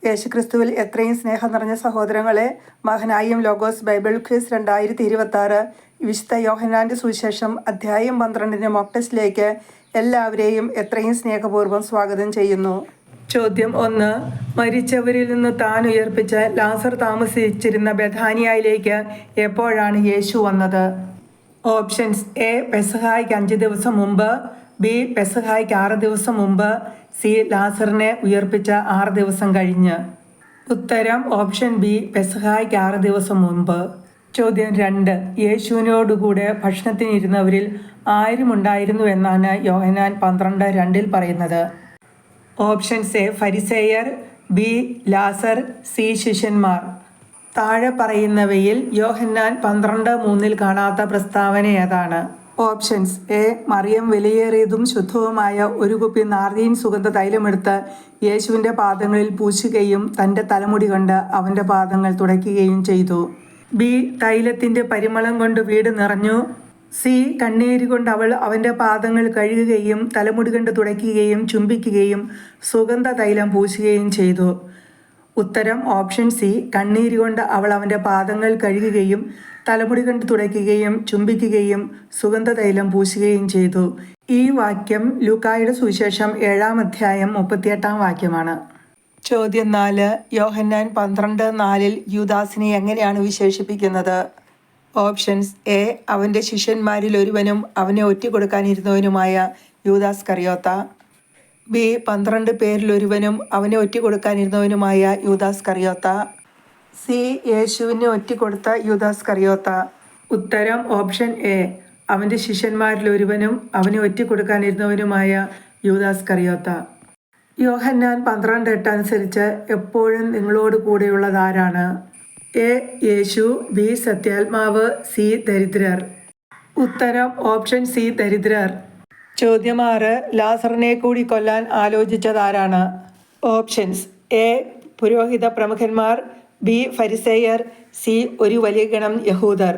യേശുക്രിസ്തുവിൽ എത്രയും സ്നേഹം നിറഞ്ഞ സഹോദരങ്ങളെ, മഹനായും ലോഗോസ് ബൈബിൾ ക്വിസ് 2026 വിശുദ്ധ യോഹന്നാൻ്റെ സുവിശേഷം അധ്യായം 12 മോക്ക് ടെസ്റ്റിലേക്ക് എല്ലാവരെയും എത്രയും സ്നേഹപൂർവ്വം സ്വാഗതം ചെയ്യുന്നു. ചോദ്യം 1. മരിച്ചവരിൽ നിന്ന് താൻ ഉയർപ്പിച്ച ലാസർ താമസിച്ചിരുന്ന ബെഥാനിയയിലേക്ക് എപ്പോഴാണ് യേശു വന്നത്? Options: A. പെസഹായ്ക്ക് 5 ദിവസം മുമ്പ്, ബി. പെസഹായ്ക്ക് 6 ദിവസം മുമ്പ്, സി. ലാസറിനെ ഉയർപ്പിച്ച 6 ദിവസം കഴിഞ്ഞ്. ഉത്തരം ഓപ്ഷൻ ബി, പെസഹായ്ക്ക് 6 ദിവസം മുമ്പ്. ചോദ്യം 2. യേശുവിനോടുകൂടെ ഭക്ഷണത്തിനിരുന്നവരിൽ 1000 ഉണ്ടായിരുന്നു എന്നാണ് യോഹന്നാൻ 12:2 പറയുന്നത്. Options: A. ഫരിസേയർ, ബി. ലാസർ, സി. ശിഷ്യന്മാർ. താഴെ പറയുന്നവയിൽ യോഹന്നാൻ 12:3 കാണാത്ത പ്രസ്താവന ഏതാണ്? Options: A. മറിയം വിലയേറിയതും ശുദ്ധവുമായ ഒരു കുപ്പി നാർദീൻ സുഗന്ധ തൈലമെടുത്ത് യേശുവിൻ്റെ പാദങ്ങളിൽ പൂശുകയും തൻ്റെ തലമുടി കൊണ്ട് അവൻ്റെ പാദങ്ങൾ തുടയ്ക്കുകയും ചെയ്തു. ബി. തൈലത്തിൻ്റെ പരിമളം കൊണ്ട് വീട് നിറഞ്ഞു. സി. കണ്ണീര് കൊണ്ട് അവൾ അവൻ്റെ പാദങ്ങൾ കഴുകുകയും തലമുടി കൊണ്ട് തുടയ്ക്കുകയും ചുംബിക്കുകയും സുഗന്ധ തൈലം പൂശുകയും ചെയ്തു. ഉത്തരം ഓപ്ഷൻ സി. കണ്ണീര് കൊണ്ട് അവൾ അവൻ്റെ പാദങ്ങൾ കഴുകുകയും തലമുടി കൊണ്ട് തുടയ്ക്കുകയും ചുംബിക്കുകയും സുഗന്ധ തൈലം പൂശുകയും ചെയ്തു. ഈ വാക്യം ലൂക്കായുടെ സുവിശേഷം 7-ാം അധ്യായം 38-ാം വാക്യമാണ്. ചോദ്യം 4. യോഹന്നാൻ 12:4 യൂദാസിനെ എങ്ങനെയാണ് വിശേഷിപ്പിക്കുന്നത്? Options: A. അവൻ്റെ ശിഷ്യന്മാരിൽ ഒരുവനും അവനെ ഒറ്റിക്കൊടുക്കാനിരുന്നവനുമായ യൂദാസ് കറിയോത്ത, ബി. 12 പേരിൽ ഒരുവനും അവനെ ഒറ്റിക്കൊടുക്കാനിരുന്നവനുമായ യൂദാസ് കറിയോത്ത, സി. യേശുവിനെ ഒറ്റിക്കൊടുത്ത യൂദാസ് കറിയോത്ത. ഉത്തരം ഓപ്ഷൻ എ. അവൻ്റെ ശിഷ്യന്മാരിൽ ഒരുവനും അവനെ ഒറ്റിക്കൊടുക്കാനിരുന്നവനുമായ യൂദാസ് കറിയോത്ത. യോഹന്നാൻ 12:8 അനുസരിച്ച് എപ്പോഴും നിങ്ങളോട് കൂടെയുള്ളതാരാണ്? എ. യേശു, ബി. സത്യാത്മാവ്, സി. ദരിദ്രർ. ഉത്തരം ഓപ്ഷൻ സി. ദരിദ്രർ. ചോദ്യം 6. ലാസറിനെ കൂടി കൊല്ലാൻ ആലോചിച്ചതാരാണ്? Options: A. പുരോഹിത പ്രമുഖന്മാർ, ബി. ഫരിസേയർ, സി. ഒരു വലിയ ഗണം യഹൂദർ.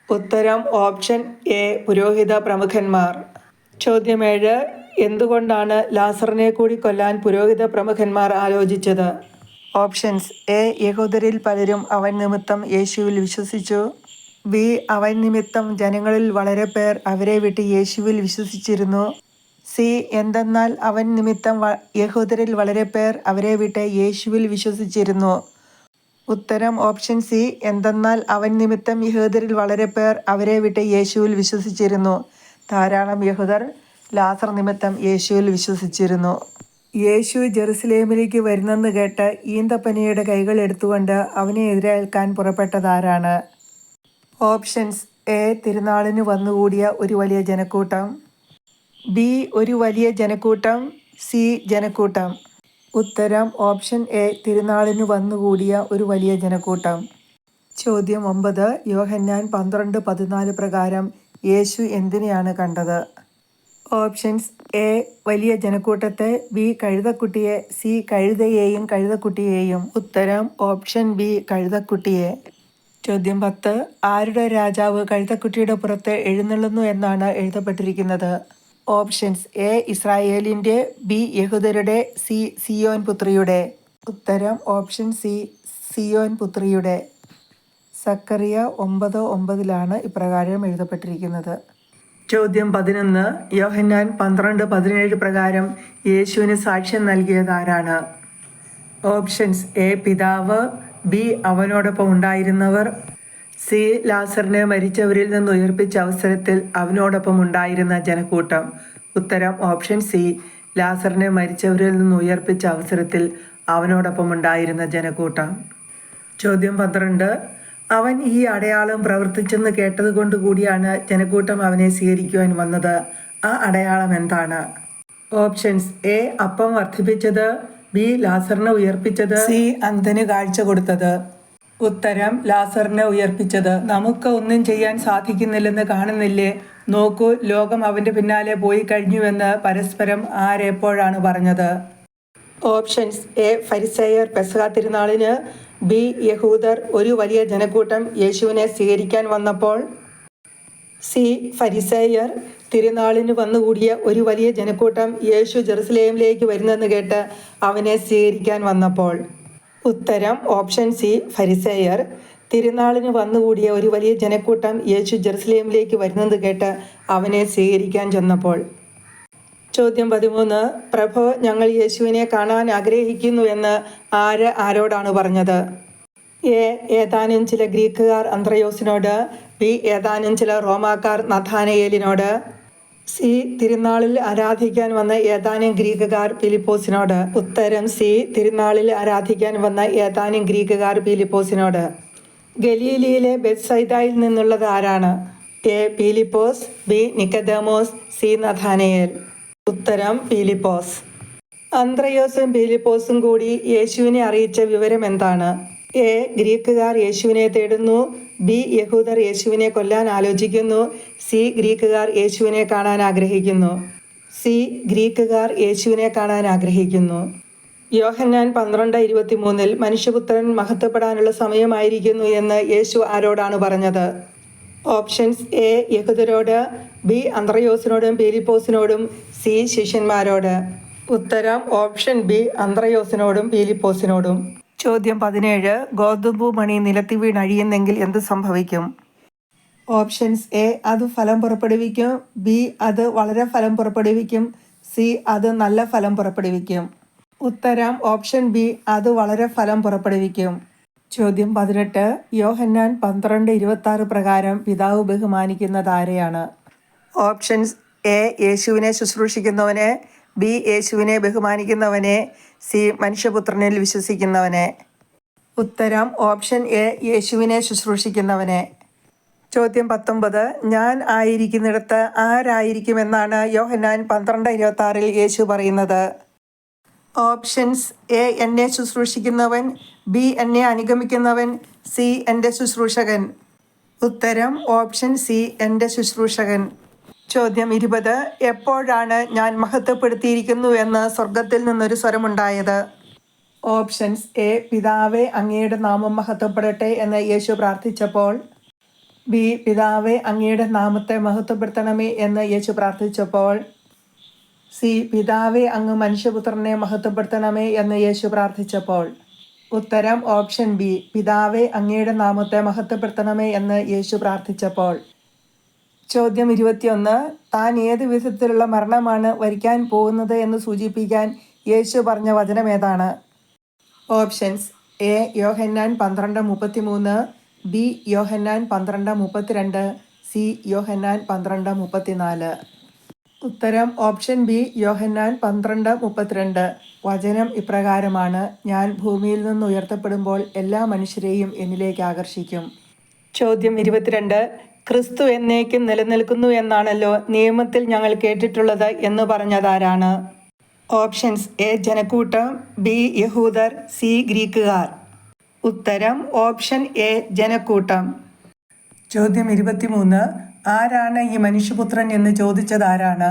ഉത്തരം ഓപ്ഷൻ എ. പുരോഹിത പ്രമുഖന്മാർ. ചോദ്യം 7. എന്തുകൊണ്ടാണ് ലാസറിനെ കൂടി കൊല്ലാൻ പുരോഹിത പ്രമുഖന്മാർ ആലോചിച്ചത്? Options: A. യഹൂദരിൽ പലരും അവൻ നിമിത്തം യേശുവിൽ വിശ്വസിച്ചു, ബി. അവൻ നിമിത്തം ജനങ്ങളിൽ വളരെ പേർ അവരെ വിട്ട് യേശുവിൽ വിശ്വസിച്ചിരുന്നു, സി. എന്തെന്നാൽ അവൻ നിമിത്തം യഹൂദരിൽ വളരെ പേർ അവരെ വിട്ട് യേശുവിൽ വിശ്വസിച്ചിരുന്നു. ഉത്തരം ഓപ്ഷൻ സി. എന്തെന്നാൽ അവൻ നിമിത്തം യഹൂദരിൽ വളരെ പേർ അവരെ വിട്ട് യേശുവിൽ വിശ്വസിച്ചിരുന്നു. ധാരാളം യഹൂദർ ലാസർ നിമിത്തം യേശുവിൽ വിശ്വസിച്ചിരുന്നു. യേശു ജെറുസലേമിലേക്ക് വരുന്നെന്ന് കേട്ട് ഈന്തപ്പനയുടെ കൈകൾ എടുത്തുകൊണ്ട് അവനെ എതിരേൽക്കാൻ പുറപ്പെട്ടതാരാണ്? Options: A. തിരുനാളിന് വന്നുകൂടിയ ഒരു വലിയ ജനക്കൂട്ടം, ബി. ഒരു വലിയ ജനക്കൂട്ടം, സി. ജനക്കൂട്ടം. ഉത്തരം ഓപ്ഷൻ എ. തിരുനാളിന് വന്നുകൂടിയ ഒരു വലിയ ജനക്കൂട്ടം. ചോദ്യം 9. യോഹന്നാൻ 12:14 പ്രകാരം യേശു എന്തിനെയാണ് കണ്ടത്? Options: A. വലിയ ജനക്കൂട്ടത്തെ, ബി. കഴുതക്കുട്ടിയെ, സി. കഴുതയെയും കഴുതക്കുട്ടിയെയും. ഉത്തരം ഓപ്ഷൻ ബി. കഴുതക്കുട്ടിയെ. ചോദ്യം 10. ആരുടെ രാജാവ് കഴുതക്കുട്ടിയുടെ പുറത്ത് എഴുന്നള്ളുന്നു എന്നാണ് എഴുതപ്പെട്ടിരിക്കുന്നത്? Options: A. ഇസ്രായേലിൻ്റെ, ബി. യഹൂദരുടെ, സി. സിയോൻ പുത്രിയുടെ. ഉത്തരം ഓപ്ഷൻ സി. സിയോൻ പുത്രിയുടെ. സക്കറിയ 9:9 ഇപ്രകാരം എഴുതപ്പെട്ടിരിക്കുന്നത്. ചോദ്യം 11. യോഹന്നാൻ 12:17 പ്രകാരം യേശുവിന് സാക്ഷ്യം നൽകിയതാരാണ്? Options: A. പിതാവ്, ബി. അവനോടൊപ്പം ഉണ്ടായിരുന്നവർ, സി. ലാസറിനെ മരിച്ചവരിൽ നിന്ന് ഉയർപ്പിച്ച അവസരത്തിൽ അവനോടൊപ്പം ഉണ്ടായിരുന്ന ജനക്കൂട്ടം. ഉത്തരം ഓപ്ഷൻ സി. ലാസറിനെ മരിച്ചവരിൽ നിന്ന് ഉയർപ്പിച്ച അവസരത്തിൽ അവനോടൊപ്പം ഉണ്ടായിരുന്ന ജനക്കൂട്ടം. ചോദ്യം 12. അവൻ ഈ അടയാളം പ്രവർത്തിച്ചെന്ന് കേട്ടതുകൊണ്ട് കൂടിയാണ് ജനക്കൂട്ടം അവനെ സ്വീകരിക്കുവാൻ വന്നത്. ആ അടയാളം എന്താണ്? Options: A. അപ്പം വർദ്ധിപ്പിച്ചത്, ബി. ലാസറിനെ ഉയർപ്പിച്ചത്, സി. അന്ധന് കാഴ്ച കൊടുത്തത്. ഉത്തരം ലാസറിനെ ഉയർപ്പിച്ചത്. നമുക്ക് ഒന്നും ചെയ്യാൻ സാധിക്കുന്നില്ലെന്ന് കാണുന്നില്ലേ? നോക്കൂ, ലോകം അവൻ്റെ പിന്നാലെ പോയി കഴിഞ്ഞുവെന്ന് പരസ്പരം ആരെപ്പോഴാണ് പറഞ്ഞത്? Options: A. ഫരിസേയർ പെസഹ തിരുനാളിന്, ബി. യഹൂദർ ഒരു വലിയ ജനക്കൂട്ടം യേശുവിനെ സ്വീകരിക്കാൻ വന്നപ്പോൾ, സി. ഫരിസേയർ തിരുനാളിന് വന്നുകൂടിയ ഒരു വലിയ ജനക്കൂട്ടം യേശു ജെറുസലേമിലേക്ക് വരുന്നെന്ന് കേട്ട് അവനെ സ്വീകരിക്കാൻ വന്നപ്പോൾ. ഉത്തരം ഓപ്ഷൻ സി ഫരിസേയർ. തിരുനാളിന് വന്നുകൂടിയ ഒരു വലിയ ജനക്കൂട്ടം യേശു ജെറുസലേമിലേക്ക് വരുന്നത് കേട്ട് അവനെ സ്വീകരിക്കാൻ ചെന്നപ്പോൾ. ചോദ്യം 13. പ്രഭോ, ഞങ്ങൾ യേശുവിനെ കാണാൻ ആഗ്രഹിക്കുന്നു എന്ന് ആരോടാണ് പറഞ്ഞത്? എ. ഏതാനും ചില ഗ്രീക്കുകാർ അന്ത്രയോസിനോട്. ബി. ഏതാനും ചില റോമാക്കാർ നഥാനയേലിനോട്. സി. തിരുനാളിൽ ആരാധിക്കാൻ വന്ന ഏതാനും ഗ്രീക്കുകാർ ഫിലിപ്പോസിനോട്. ഉത്തരം സി. തിരുനാളിൽ ആരാധിക്കാൻ വന്ന ഏതാനും ഗ്രീക്കുകാർ ഫിലിപ്പോസിനോട്. ഗലീലിയിലെ ബെത്സൈദയിൽ നിന്നുള്ളത് ആരാണ്? എ. ഫിലിപ്പോസ്. ബി. നിക്കോദേമോസ്. സി. നഥാനയേൽ. ഉത്തരം ഫിലിപ്പോസ്. അന്ത്രയോസും ഫിലിപ്പോസും കൂടി യേശുവിനെ അറിയിച്ച വിവരം എന്താണ്? എ. ഗ്രീക്കുകാർ യേശുവിനെ തേടുന്നു. ബി. യഹൂദർ യേശുവിനെ കൊല്ലാൻ ആലോചിക്കുന്നു. സി. ഗ്രീക്കുകാർ യേശുവിനെ കാണാൻ ആഗ്രഹിക്കുന്നു. സി. ഗ്രീക്കുകാർ യേശുവിനെ കാണാൻ ആഗ്രഹിക്കുന്നു. യോഹന്നാൻ 12:23 മനുഷ്യപുത്രൻ മഹത്വപ്പെടാനുള്ള സമയമായിരിക്കുന്നു എന്ന് യേശു ആരോടാണ് പറഞ്ഞത്? ഓപ്ഷൻസ്. എ. യഹൂദരോട്. ബി. അന്ത്രയോസിനോടും ഫിലിപ്പോസിനോടും. സി. ശിഷ്യന്മാരോട്. ഉത്തരം ഓപ്ഷൻ ബി. അന്ത്രയോസിനോടും ഫിലിപ്പോസിനോടും. ചോദ്യം 17. ഗോതമ്പു മണി നിലത്ത് വീണഴിയുന്നെങ്കിൽ എന്ത് സംഭവിക്കും? ഓപ്ഷൻസ്. എ. അത് ഫലം പുറപ്പെടുവിക്കും. ബി. അത് വളരെ ഫലം പുറപ്പെടുവിക്കും. സി. അത് നല്ല ഫലം പുറപ്പെടുവിക്കും. ഉത്തരം ഓപ്ഷൻ ബി. അത് വളരെ ഫലം പുറപ്പെടുവിക്കും. ചോദ്യം 18. യോഹന്നാൻ 12:26 പ്രകാരം പിതാവ് ബഹുമാനിക്കുന്നത് ആരെയാണ്? ഓപ്ഷൻസ്. എ. യേശുവിനെ ശുശ്രൂഷിക്കുന്നവനെ. ബി. യേശുവിനെ ബഹുമാനിക്കുന്നവനെ. സി. മനുഷ്യപുത്രനിൽ വിശ്വസിക്കുന്നവനെ. ഉത്തരം ഓപ്ഷൻ എ. യേശുവിനെ ശുശ്രൂഷിക്കുന്നവനെ. ചോദ്യം 19. ഞാൻ ആയിരിക്കുന്നിടത്ത് ആരായിരിക്കുമെന്നാണ് യോഹന്നാൻ 12:26 യേശു പറയുന്നത്? ഓപ്ഷൻസ്. എ. എന്നെ ശുശ്രൂഷിക്കുന്നവൻ. ബി. എന്നെ അനുഗമിക്കുന്നവൻ. സി. എൻ്റെ ശുശ്രൂഷകൻ. ഉത്തരം ഓപ്ഷൻ സി. എൻ്റെ ശുശ്രൂഷകൻ. ചോദ്യം 20. എപ്പോഴാണ് ഞാൻ മഹത്വപ്പെടുത്തിയിരിക്കുന്നു എന്ന് സ്വർഗത്തിൽ നിന്നൊരു സ്വരമുണ്ടായത്? ഓപ്ഷൻസ്. എ. പിതാവേ, അങ്ങയുടെ നാമം മഹത്വപ്പെടട്ടെ എന്ന് യേശു പ്രാർത്ഥിച്ചപ്പോൾ. ബി. പിതാവേ, അങ്ങയുടെ നാമത്തെ മഹത്വപ്പെടുത്തണമേ എന്ന് യേശു പ്രാർത്ഥിച്ചപ്പോൾ. സി. പിതാവേ, അങ്ങ് മനുഷ്യപുത്രനെ മഹത്വപ്പെടുത്തണമേ എന്ന് യേശു പ്രാർത്ഥിച്ചപ്പോൾ. ഉത്തരം ഓപ്ഷൻ ബി. പിതാവേ, അങ്ങയുടെ നാമത്തെ മഹത്വപ്പെടുത്തണമേ എന്ന് യേശു പ്രാർത്ഥിച്ചപ്പോൾ. ചോദ്യം 21. താൻ ഏത് വിധത്തിലുള്ള മരണമാണ് വരിക്കാൻ പോകുന്നത് എന്ന് സൂചിപ്പിക്കാൻ യേശു പറഞ്ഞ വചനം ഏതാണ്? ഓപ്ഷൻസ്. എ. യോഹന്നാൻ 12:33. ബി. യോഹന്നാൻ 12:32. സി. യോഹന്നാൻ 12:34. ഉത്തരം ഓപ്ഷൻ ബി. യോഹന്നാൻ 12:32. വചനം ഇപ്രകാരമാണ്: ഞാൻ ഭൂമിയിൽ നിന്ന് ഉയർത്തപ്പെടുമ്പോൾ എല്ലാ മനുഷ്യരെയും എന്നിലേക്ക് ആകർഷിക്കും. ചോദ്യം 22. ക്രിസ്തു എന്നേക്കും നിലനിൽക്കുന്നു എന്നാണല്ലോ നിയമത്തിൽ ഞങ്ങൾ കേട്ടിട്ടുള്ളത് എന്ന് പറഞ്ഞതാരാണ്? ഓപ്ഷൻസ്. എ. ജനക്കൂട്ടം. ബി. യഹൂദർ. സി. ഗ്രീക്കുകാർ. ഉത്തരം ഓപ്ഷൻ എ. ജനക്കൂട്ടം. ചോദ്യം 23. ആരാണ് ഈ മനുഷ്യപുത്രൻ എന്ന് ചോദിച്ചതാരാണ്?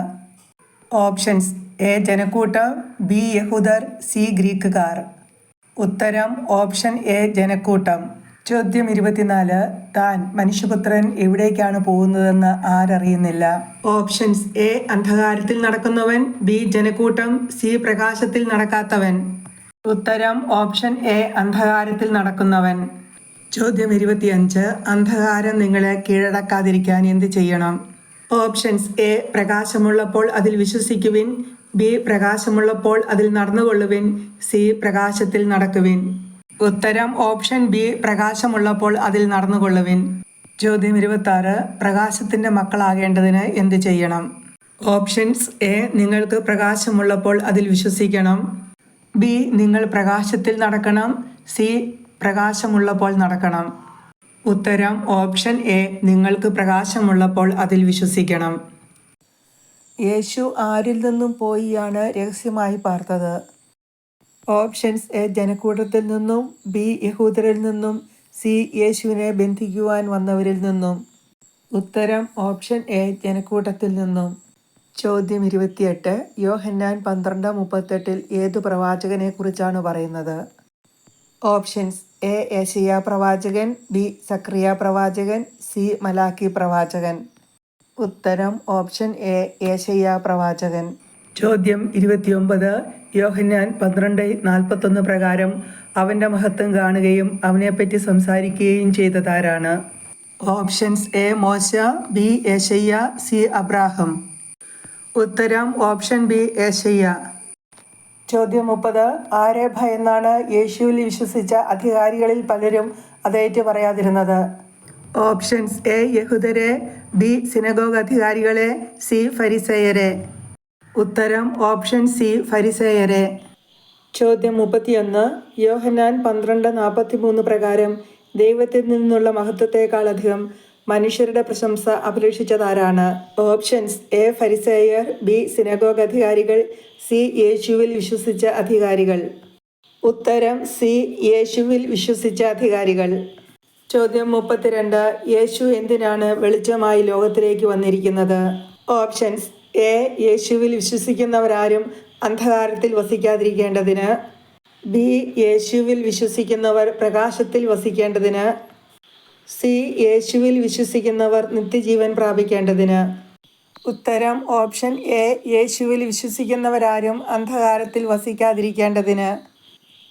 ഓപ്ഷൻസ്. എ. ജനക്കൂട്ടം. ബി. യഹൂദർ. സി. ഗ്രീക്കുകാർ. ഉത്തരം ഓപ്ഷൻ എ. ജനക്കൂട്ടം. ചോദ്യം 24. താൻ മനുഷ്യപുത്രൻ എവിടേക്കാണ് പോകുന്നതെന്ന് ആരറിയുന്നില്ല? ഓപ്ഷൻസ്. എ. അന്ധകാരത്തിൽ നടക്കുന്നവൻ. ബി. ജനക്കൂട്ടം. സി. പ്രകാശത്തിൽ നടക്കാത്തവൻ. ഉത്തരം ഓപ്ഷൻ എ. അന്ധകാരത്തിൽ നടക്കുന്നവൻ. ചോദ്യം 25. അന്ധകാരം നിങ്ങളെ കീഴടക്കാതിരിക്കാൻ എന്ത് ചെയ്യണം? ഓപ്ഷൻസ്. എ. പ്രകാശമുള്ളപ്പോൾ അതിൽ വിശ്വസിക്കുവിൻ. ബി. പ്രകാശമുള്ളപ്പോൾ അതിൽ നടന്നുകൊള്ളുവിൻ. സി. പ്രകാശത്തിൽ നടക്കുവിൻ. ഉത്തരം ഓപ്ഷൻ ബി. പ്രകാശമുള്ളപ്പോൾ അതിൽ നടന്നുകൊള്ളുവിൻ. ചോദ്യം 26. പ്രകാശത്തിൻ്റെ മക്കളാകേണ്ടതിന് എന്ത് ചെയ്യണം? ഓപ്ഷൻസ്. എ. നിങ്ങൾക്ക് പ്രകാശമുള്ളപ്പോൾ അതിൽ വിശ്വസിക്കണം. ബി. നിങ്ങൾ പ്രകാശത്തിൽ നടക്കണം. സി. പ്രകാശമുള്ളപ്പോൾ നടക്കണം. ഉത്തരം ഓപ്ഷൻ എ. നിങ്ങൾക്ക് പ്രകാശമുള്ളപ്പോൾ അതിൽ വിശ്വസിക്കണം. യേശു ആരിൽ നിന്നും പോയിയാണ് രഹസ്യമായി പാർത്തത്? ഓപ്ഷൻസ്. എ. ജനക്കൂട്ടത്തിൽ നിന്നും. ബി. യഹൂദരിൽ നിന്നും. സി. യേശുവിനെ ബന്ധിക്കുവാൻ വന്നവരിൽ നിന്നും. ഉത്തരം ഓപ്ഷൻ എ. ജനക്കൂട്ടത്തിൽ നിന്നും. ചോദ്യം 28. യോഹന്നാൻ 12:38 ഏതു പ്രവാചകനെ കുറിച്ചാണ് പറയുന്നത്? ഓപ്ഷൻസ്. എ. യെശയ്യാ പ്രവാചകൻ. ബി. സക്കറിയ പ്രവാചകൻ. സി. മലാക്കി പ്രവാചകൻ. ഉത്തരം ഓപ്ഷൻ എ. യെശയ്യാ പ്രവാചകൻ. ചോദ്യം 29. യോഹന്നാൻ 12:41 പ്രകാരം അവൻ്റെ മഹത്വം കാണുകയും അവനെപ്പറ്റി സംസാരിക്കുകയും ചെയ്തതാരാണ്? ഓപ്ഷൻസ്: എ മോശ, ബി യേശയ്യ, സി അബ്രാഹം. ഉത്തരം ഓപ്ഷൻ ബി യേശയ്യ. ചോദ്യം 30. ആരെ ഭയന്നാണ് യേശുവിൽ വിശ്വസിച്ച അധികാരികളിൽ പലരും അതേറ്റു പറയാതിരുന്നത്? ഓപ്ഷൻസ്: എ യഹൂദരെ, ബി സിനഗോഗ് അധികാരികളെ, സി ഫരിസേയരെ. ഉത്തരം ഓപ്ഷൻ സി ഫരിസേയരെ. ചോദ്യം 31. യോഹന്നാൻ 12:43 പ്രകാരം ദൈവത്തിൽ നിന്നുള്ള മഹത്വത്തെക്കാളധികം മനുഷ്യരുടെ പ്രശംസ അഭിലഷിച്ചതാരാണ്? ഓപ്ഷൻസ്: എ ഫരിസേയർ, ബി സിനഗോഗ് അധികാരികൾ, സി യേശുവിൽ വിശ്വസിച്ച അധികാരികൾ. ഉത്തരം സി യേശുവിൽ വിശ്വസിച്ച അധികാരികൾ. ചോദ്യം 32. യേശു എന്തിനാണ് വെളിച്ചമായി ലോകത്തിലേക്ക് വന്നിരിക്കുന്നത്? ഓപ്ഷൻസ്: എ യേശുവിൽ വിശ്വസിക്കുന്നവരാരും അന്ധകാരത്തിൽ വസിക്കാതിരിക്കേണ്ടതിന്, ബി യേശുവിൽ വിശ്വസിക്കുന്നവർ പ്രകാശത്തിൽ വസിക്കേണ്ടതിന്, സി യേശുവിൽ വിശ്വസിക്കുന്നവർ നിത്യജീവൻ പ്രാപിക്കേണ്ടതിന്. ഉത്തരം ഓപ്ഷൻ എ യേശുവിൽ വിശ്വസിക്കുന്നവരാരും അന്ധകാരത്തിൽ വസിക്കാതിരിക്കേണ്ടതിന്.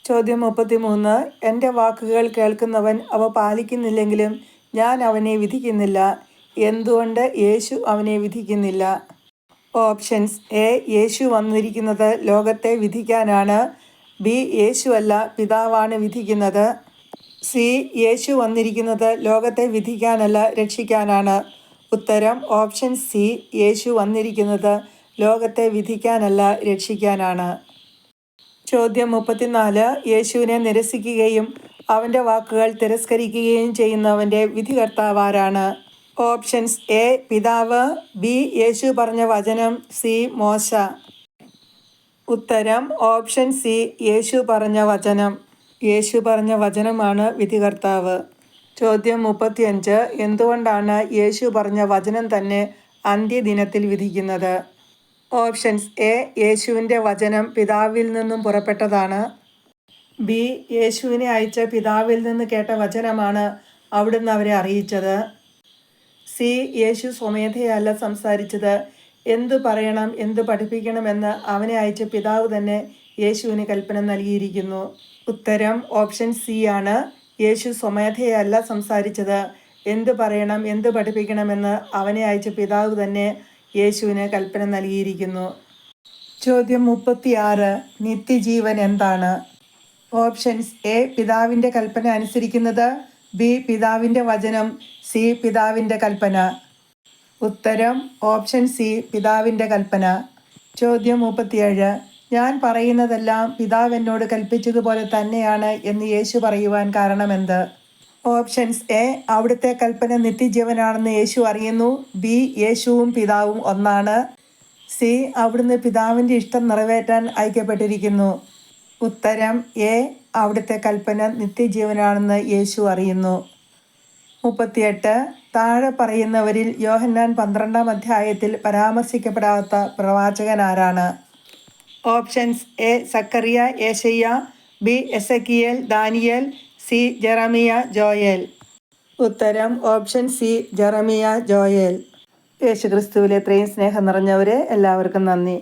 ചോദ്യം 33. എൻ്റെ വാക്കുകൾ കേൾക്കുന്നവൻ അവ പാലിക്കുന്നില്ലെങ്കിലും ഞാൻ അവനെ വിധിക്കുന്നില്ല. എന്തുകൊണ്ട് യേശു അവനെ വിധിക്കുന്നില്ല? ഓപ്ഷൻസ്: എ യേശു വന്നിരിക്കുന്നത് ലോകത്തെ വിധിക്കാനാണ്, ബി യേശു അല്ല പിതാവാണ് വിധിക്കുന്നത്, സി യേശു വന്നിരിക്കുന്നത് ലോകത്തെ വിധിക്കാനല്ല രക്ഷിക്കാനാണ്. ഉത്തരം ഓപ്ഷൻ സി യേശു വന്നിരിക്കുന്നത് ലോകത്തെ വിധിക്കാനല്ല രക്ഷിക്കാനാണ്. ചോദ്യം 34. യേശുവിനെ നിരസിക്കുകയും അവൻ്റെ വാക്കുകൾ തിരസ്കരിക്കുകയും ചെയ്യുന്നവൻ്റെ വിധികർത്താവാരാണ്? ഓപ്ഷൻസ്: എ പിതാവ്, ബി യേശു പറഞ്ഞ വചനം, സി മോശ. ഉത്തരം ഓപ്ഷൻ സി യേശു പറഞ്ഞ വചനം. യേശു പറഞ്ഞ വചനമാണ് വിധികർത്താവ്. ചോദ്യം 35. എന്തുകൊണ്ടാണ് യേശു പറഞ്ഞ വചനം തന്നെ അന്ത്യദിനത്തിൽ വിധിക്കുന്നത്? ഓപ്ഷൻസ്: എ യേശുവിൻ്റെ വചനം പിതാവിൽ നിന്നും പുറപ്പെട്ടതാണ്, ബി യേശുവിനെ അയച്ച പിതാവിൽ നിന്ന് കേട്ട വചനമാണ് അവിടുന്ന് അവരെ അറിയിച്ചത്, സി യേശു സ്വമേധയല്ല സംസാരിച്ചത്, എന്തു പറയണം എന്തു പഠിപ്പിക്കണമെന്ന് അവനെ അയച്ച പിതാവ് തന്നെ യേശുവിന് കൽപ്പന നൽകിയിരിക്കുന്നു. ഉത്തരം ഓപ്ഷൻ സി ആണ്. യേശു സ്വമേധയല്ല സംസാരിച്ചത്. എന്തു പറയണം എന്തു പഠിപ്പിക്കണമെന്ന് അവനെ അയച്ച പിതാവ് തന്നെ യേശുവിന് കൽപ്പന നൽകിയിരിക്കുന്നു. ചോദ്യം 36. നിത്യജീവൻ എന്താണ്? ഓപ്ഷൻസ്: എ പിതാവിൻ്റെ കൽപ്പന അനുസരിക്കുന്നത്, ബി പിതാവിൻ്റെ വചനം, സി പിതാവിൻ്റെ കൽപ്പന. ഉത്തരം ഓപ്ഷൻ സി പിതാവിൻ്റെ കൽപ്പന. ചോദ്യം 37. ഞാൻ പറയുന്നതെല്ലാം പിതാവ് എന്നോട് കൽപ്പിച്ചതുപോലെ തന്നെയാണ് എന്ന് യേശു പറയുവാൻ കാരണമെന്ത്? ഓപ്ഷൻസ്: എ അവിടുത്തെ കൽപ്പന നിത്യജീവനാണെന്ന് യേശു അറിയുന്നു, ബി യേശുവും പിതാവും ഒന്നാണ്, സി അവിടുന്ന് പിതാവിൻ്റെ ഇഷ്ടം നിറവേറ്റാൻ അയക്കപ്പെട്ടിരിക്കുന്നു. ഉത്തരം എ അവിടുത്തെ കൽപ്പന നിത്യജീവനാണെന്ന് യേശു അറിയുന്നു. 38. താഴെ പറയുന്നവരിൽ യോഹന്നാൻ 12-ാം അധ്യായത്തിൽ പരാമർശിക്കപ്പെടാത്ത പ്രവാചകൻ ആരാണ്? ഓപ്ഷൻസ്: എ സക്കറിയ യേശയ്യ, ബി എസക്കിയേൽ ദാനിയേൽ, സി ജെറമിയ ജോയേൽ. ഉത്തരം ഓപ്ഷൻ സി ജെറമിയ ജോയേൽ. യേശുക്രിസ്തുവിൽ എത്രയും സ്നേഹം നിറഞ്ഞവരെ, എല്ലാവർക്കും നന്ദി.